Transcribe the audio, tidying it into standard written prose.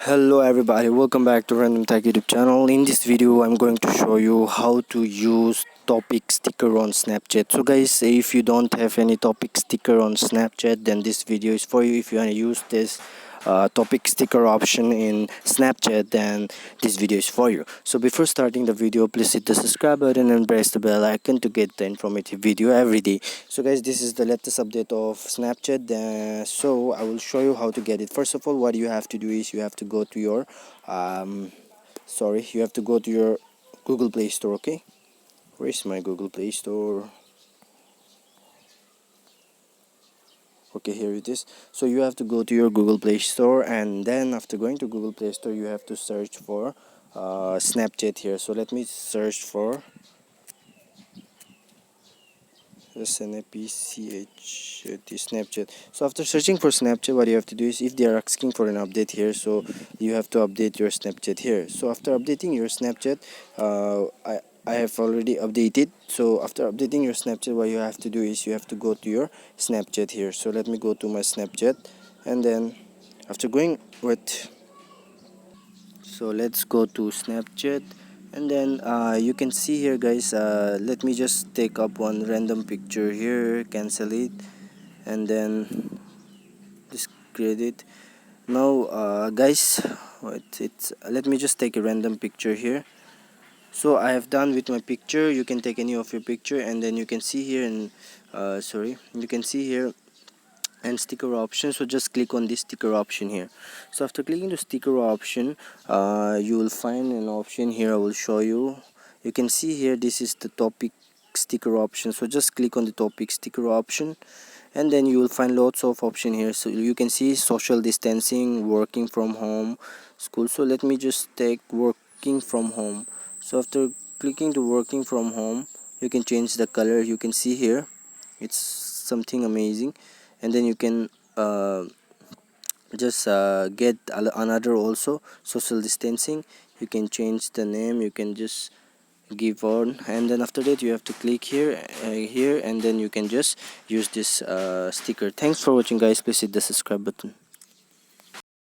Hello everybody, welcome back to Random Tech YouTube channel. In this video I'm going to show you how to use topic sticker on Snapchat. So guys, if you don't have any topic sticker on Snapchat, then this video is for you. If you want to use this topic sticker option in Snapchat, then this video is for you. So before starting the video, please hit the subscribe button and press the bell icon to get the informative video every day. So guys, this is the latest update of Snapchat. So I will show you how to get it. First of all, what you have to do is you have to go to your you have to go to your Google Play Store. Okay, where's my Google Play Store? Okay, here it is. So you have to go to your Google Play Store, and then after going to Google Play Store you have to search for Snapchat here. So let me search for Snapchat. So after searching for Snapchat, what you have to do is, if they are asking for an update here, so you have to update your Snapchat here. So after updating your Snapchat, I have already updated. So after updating your Snapchat, what you have to do is you have to go to your Snapchat here. So let me go to my Snapchat, and then after going with, so let's go to Snapchat, and then you can see here guys, let me just take up one random picture here, cancel it, and then just create it. Now guys, it's let me just take a random picture here. So I have done with my picture. You can take any of your picture, and then you can see here, and you can see here and sticker option. So just click on this sticker option here. So after clicking the sticker option, you will find an option here. I will show you. You can see here, this is the topic sticker option. So just click on the topic sticker option, and then you will find lots of option here. So you can see social distancing, working from home, school. So let me just take working from home. So after clicking to working from home, you can change the color. You can see here, it's something amazing. And then you can just get another also, social distancing. You can change the name, you can just give on, and then after that you have to click here, and then you can just use this sticker. Thanks for watching guys. Please hit the subscribe button.